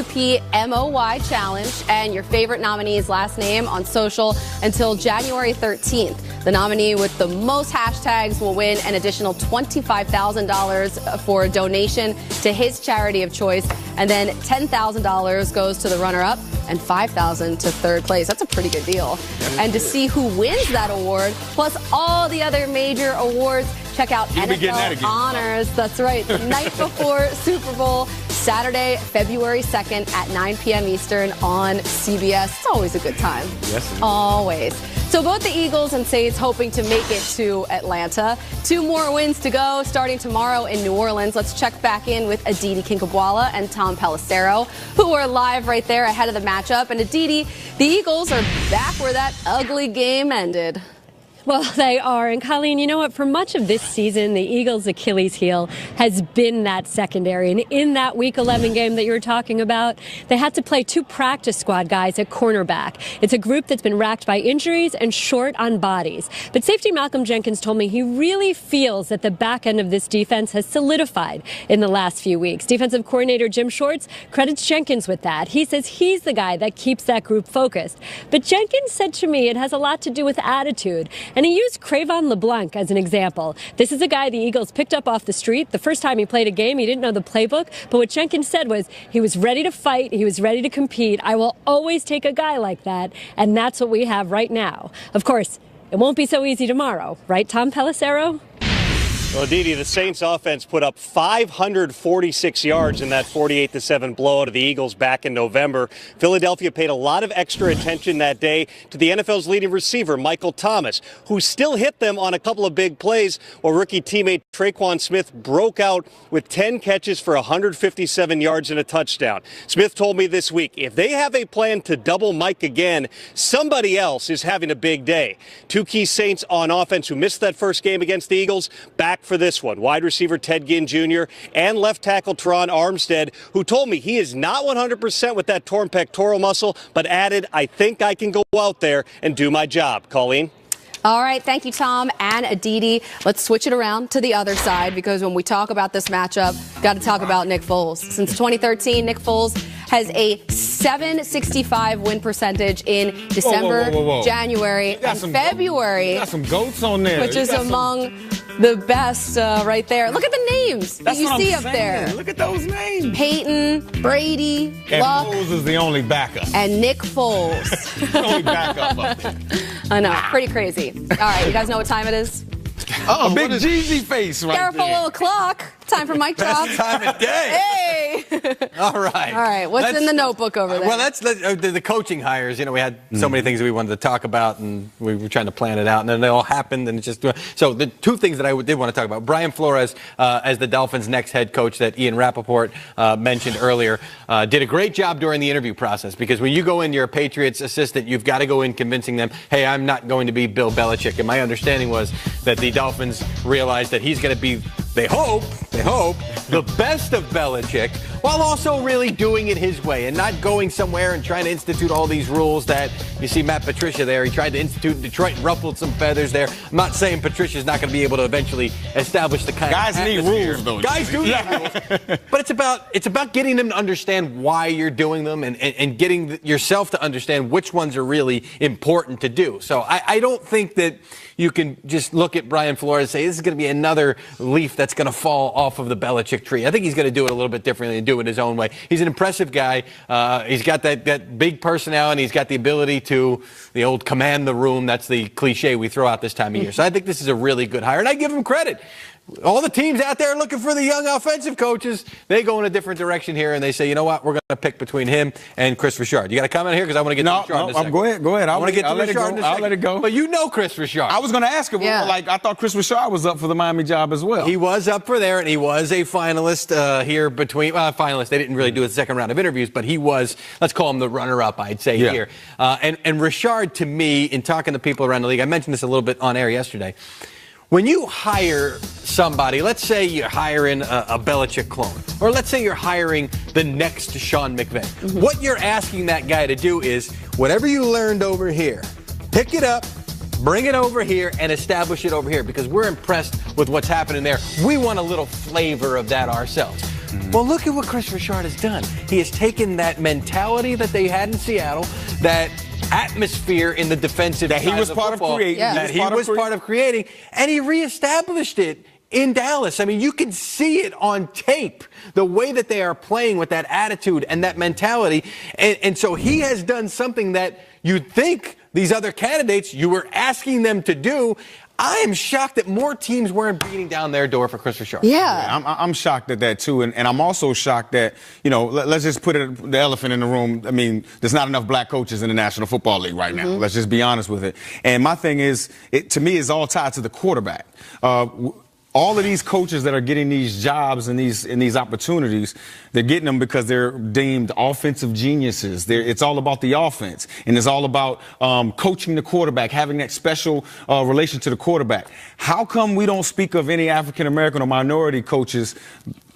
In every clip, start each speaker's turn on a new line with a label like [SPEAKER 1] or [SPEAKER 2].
[SPEAKER 1] WPMOY challenge and your favorite nominee's last name on social until January 13th. The nominee with the most hashtags will win an additional $25,000 for a donation to his charity of choice, and then $10,000 goes to the runner-up and $5,000 to third place. That's a pretty good deal. And to see who wins that award, plus all the other major awards, check out NFL Honors. That's right. The night before Super Bowl, Saturday, February 2nd at 9 p.m. Eastern on CBS. It's always a good time. Yes. Always. So both the Eagles and Saints hoping to make it to Atlanta. 2 more wins to go starting tomorrow in New Orleans. Let's check back in with Aditi Kinkhabwala and Tom Pelissero, who are live right there ahead of the matchup. And Aditi, the Eagles are back where that ugly game ended.
[SPEAKER 2] Well, they are. And Colleen, you know what? For much of this season, the Eagles' Achilles heel has been that secondary. And in that Week 11 game that you were talking about, they had to play 2 practice squad guys at cornerback. It's a group that's been racked by injuries and short on bodies. But safety Malcolm Jenkins told me he really feels that the back end of this defense has solidified in the last few weeks. Defensive coordinator Jim Schwartz credits Jenkins with that. He says he's the guy that keeps that group focused. But Jenkins said to me it has a lot to do with attitude. And he used Cravon LeBlanc as an example. This is a guy the Eagles picked up off the street. The first time he played a game, he didn't know the playbook. But what Jenkins said was he was ready to fight. He was ready to compete. I will always take a guy like that. And that's what we have right now. Of course, it won't be so easy tomorrow. Right, Tom Pelissero?
[SPEAKER 3] Well, Aditi, the Saints offense put up 546 yards in that 48-7 blowout of the Eagles back in November. Philadelphia paid a lot of extra attention that day to the NFL's leading receiver, Michael Thomas, who still hit them on a couple of big plays, while rookie teammate Traquan Smith broke out with 10 catches for 157 yards and a touchdown. Smith told me this week, if they have a plan to double Mike again, somebody else is having a big day. 2 key Saints on offense who missed that first game against the Eagles, back for this one. Wide receiver Ted Ginn Jr. and left tackle Teron Armstead, who told me he is not 100% with that torn pectoral muscle, but added, I think I can go out there and do my job. Colleen?
[SPEAKER 1] All right, thank you, Tom and Aditi. Let's switch it around to the other side, because when we talk about this matchup, got to talk about Nick Foles. Since 2013, Nick Foles has a .765 win percentage in December, January, and February.
[SPEAKER 4] You got some goats on there.
[SPEAKER 1] Which is among the best right there. Look at the names that you see up there.
[SPEAKER 4] Look at those names.
[SPEAKER 1] Peyton, Brady,
[SPEAKER 4] and
[SPEAKER 1] Luck.
[SPEAKER 4] Foles is the only backup.
[SPEAKER 1] And Nick Foles.
[SPEAKER 4] The only backup up there.
[SPEAKER 1] I know, pretty crazy. All right, you guys know what time it is?
[SPEAKER 4] A big Jeezy face right
[SPEAKER 1] Careful,
[SPEAKER 4] there.
[SPEAKER 1] little clock. Time for mic drop.
[SPEAKER 5] Best time of day.
[SPEAKER 1] Hey.
[SPEAKER 5] All right.
[SPEAKER 1] All right. What's in the notebook over there?
[SPEAKER 5] Well, the coaching hires. You know, we had so many things that we wanted to talk about, and we were trying to plan it out, and then they all happened, and it's just so the 2 things that I did want to talk about. Brian Flores, as the Dolphins' next head coach that Ian Rappaport mentioned earlier, did a great job during the interview process, because when you go in, you're a Patriots assistant, you've got to go in convincing them, hey, I'm not going to be Bill Belichick. And my understanding was that the Dolphins realized that he's going to be, they hope, the best of Belichick, while also really doing it his way and not going somewhere and trying to institute all these rules that you see Matt Patricia there. He tried to institute in Detroit and ruffled some feathers there. I'm not saying Patricia's not going to be able to eventually establish the kind
[SPEAKER 4] Guys
[SPEAKER 5] of
[SPEAKER 4] need rules, though.
[SPEAKER 5] Guys do need rules. But it's about getting them to understand why you're doing them, and getting yourself to understand which ones are really important to do. So I don't think that you can just look at Brian Flores and say this is going to be another leaf that's going to fall off of the Belichick tree. I think he's going to do it a little bit differently and do it his own way. He's an impressive guy. He's got that big personality. He's got the ability to the old command the room. That's the cliche we throw out this time of year. So I think this is a really good hire, and I give him credit. All the teams out there looking for the young offensive coaches, they go in a different direction here, and they say, you know what, we're going to pick between him and Chris Richard. You got a comment here? Because I want to get to Richard in a second.
[SPEAKER 4] Go ahead.
[SPEAKER 5] I want to get to Richard in a second.
[SPEAKER 4] I'll let it go.
[SPEAKER 5] But you know Chris Richard.
[SPEAKER 4] I was going to ask him.
[SPEAKER 1] Yeah.
[SPEAKER 4] I thought Chris Richard was up for the Miami job as well.
[SPEAKER 5] He was up for there, and he was a finalist here between finalists. They didn't really do a second round of interviews, but he was, let's call him the runner-up, I'd say, here. And Richard, to me, in talking to people around the league, I mentioned this a little bit on air yesterday. When you hire somebody, let's say you're hiring a Belichick clone, or let's say you're hiring the next Sean McVay. What you're asking that guy to do is, whatever you learned over here, pick it up, bring it over here, and establish it over here, because we're impressed with what's happening there. We want a little flavor of that ourselves. Well, look at what Chris Richard has done. He has taken that mentality that they had in Seattle, that atmosphere in the defensive
[SPEAKER 4] that he was part of creating,
[SPEAKER 5] that he was part of creating, and he reestablished it in Dallas. I mean, you can see it on tape, the way that they are playing with that attitude and that mentality. And so he has done something that you'd think these other candidates, you were asking them to do. I am shocked that more teams weren't beating down their door for Chris Richard.
[SPEAKER 1] Yeah.
[SPEAKER 4] I'm shocked at that, too. And I'm also shocked that, let's just put the elephant in the room. I mean, there's not enough black coaches in the National Football League right now. Let's just be honest with it. And my thing is, to me, it's all tied to the quarterback. All of these coaches that are getting these jobs and these opportunities, they're getting them because they're deemed offensive geniuses. It's all about the offense, and it's all about coaching the quarterback, having that special relation to the quarterback. How come we don't speak of any African-American or minority coaches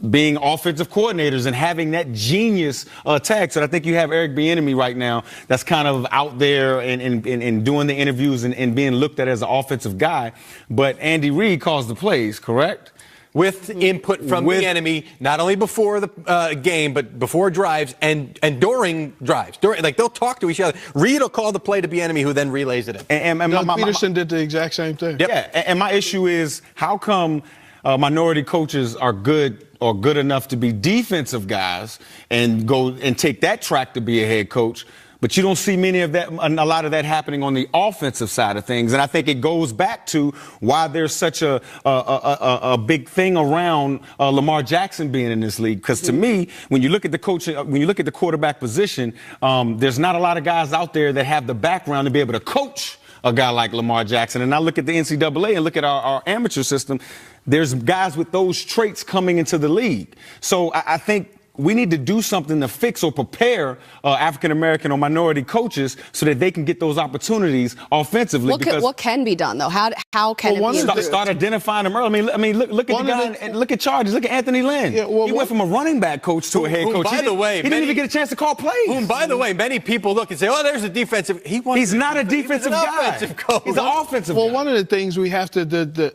[SPEAKER 4] being offensive coordinators and having that genius tag? So I think you have Eric Bieniemy right now that's kind of out there and doing the interviews and being looked at as an offensive guy. But Andy Reid calls the plays, correct?
[SPEAKER 5] With input from the enemy, not only before the game, but before drives and during drives. Like, they'll talk to each other. Reid will call the play to Bieniemy, who then relays it in.
[SPEAKER 6] And Doug Peterson did the exact same thing.
[SPEAKER 4] Yep. Yeah, and my issue is, how come minority coaches are good enough to be defensive guys and go and take that track to be a head coach, but you don't see a lot of that happening on the offensive side of things? And I think it goes back to why there's such a big thing around Lamar Jackson being in this league. Because to me, when you look at the quarterback position, there's not a lot of guys out there that have the background to be able to coach a guy like Lamar Jackson. And I look at the NCAA and look at our amateur system. There's guys with those traits coming into the league. So I think we need to do something to fix or prepare African-American or minority coaches so that they can get those opportunities offensively.
[SPEAKER 1] What can be done, though? How can it be
[SPEAKER 4] start identifying them early? I mean, look at the guy, and look at Chargers. Look at Anthony Lynn. Yeah, he went from a running back coach to a head coach.
[SPEAKER 5] By the way,
[SPEAKER 4] he didn't even get a chance to call plays.
[SPEAKER 5] By the way, many people look and say, "Oh, there's a defensive."
[SPEAKER 4] He's not a defensive guy.
[SPEAKER 5] Offensive coach.
[SPEAKER 4] He's an offensive guy.
[SPEAKER 6] Well, one of the things we have to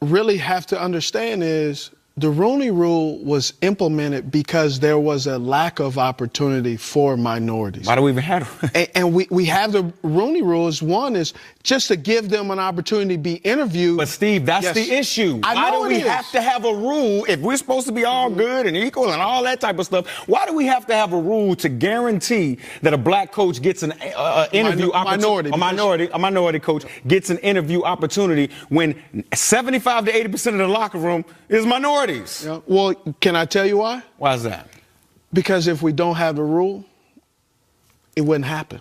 [SPEAKER 6] really have to understand is, the Rooney Rule was implemented because there was a lack of opportunity for minorities.
[SPEAKER 4] Why do we even have it?
[SPEAKER 6] And we have the Rooney Rule. One is just to give them an opportunity to be interviewed.
[SPEAKER 4] But, Steve, that's the issue. Why do we have to have a rule if we're supposed to be all good and equal and all that type of stuff? Why do we have to have a rule to guarantee that a black coach gets an interview opportunity? A minority coach gets an interview opportunity when 75 to 80% of the locker room is minorities.
[SPEAKER 6] Yeah. Well, can I tell you why?
[SPEAKER 4] Why is that?
[SPEAKER 6] Because if we don't have the rule, it wouldn't happen.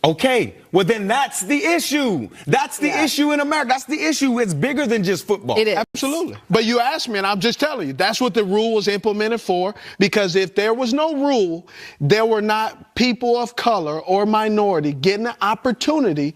[SPEAKER 4] Okay, well then that's the issue. That's the issue in America. That's the issue. It's bigger than just football.
[SPEAKER 1] It is.
[SPEAKER 6] Absolutely. But you asked me, and I'm just telling you, that's what the rule was implemented for. Because if there was no rule, there were not people of color or minority getting an opportunity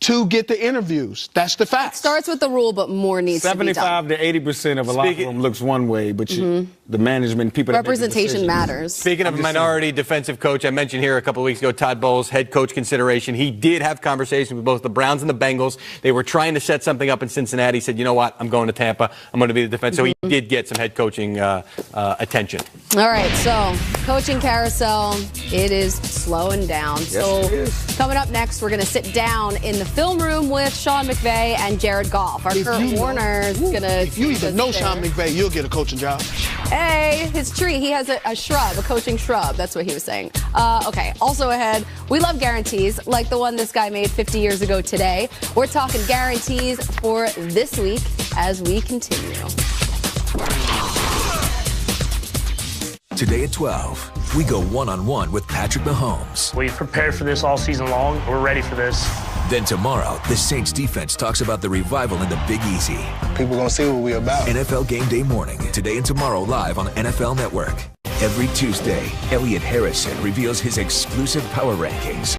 [SPEAKER 6] to get the interviews. That's the fact.
[SPEAKER 1] Starts with the rule, but more needs to be done.
[SPEAKER 4] 75 to 80% of a locker room looks one way, but the management, people
[SPEAKER 1] representation matters.
[SPEAKER 5] Speaking of a minority defensive coach, I mentioned here a couple of weeks ago, Todd Bowles, head coach consideration. He did have conversations with both the Browns and the Bengals. They were trying to set something up in Cincinnati. He said, you know what, I'm going to Tampa. I'm going to be the defense. So he did get some head coaching attention.
[SPEAKER 1] All right, so coaching carousel, it is slowing down.
[SPEAKER 4] Yes,
[SPEAKER 1] so
[SPEAKER 4] it is.
[SPEAKER 1] Coming up next, we're going to sit down in the film room with Sean McVay and Jared Goff. Our Kurt Warner's going to...
[SPEAKER 6] If you even know Sean McVay, you'll get a coaching job.
[SPEAKER 1] Hey, his tree. He has a shrub, a coaching shrub. That's what he was saying. Okay, also ahead, we love guarantees like the one this guy made 50 years ago today. We're talking guarantees for this week as we continue.
[SPEAKER 7] Today at 12, we go one-on-one with Patrick Mahomes.
[SPEAKER 8] We've prepared for this all season long. We're ready for this.
[SPEAKER 7] Then tomorrow, the Saints defense talks about the revival in the Big Easy.
[SPEAKER 9] People gonna see what we're about.
[SPEAKER 7] NFL Game Day morning, today and tomorrow live on NFL Network. Every Tuesday, Elliot Harrison reveals his exclusive power rankings.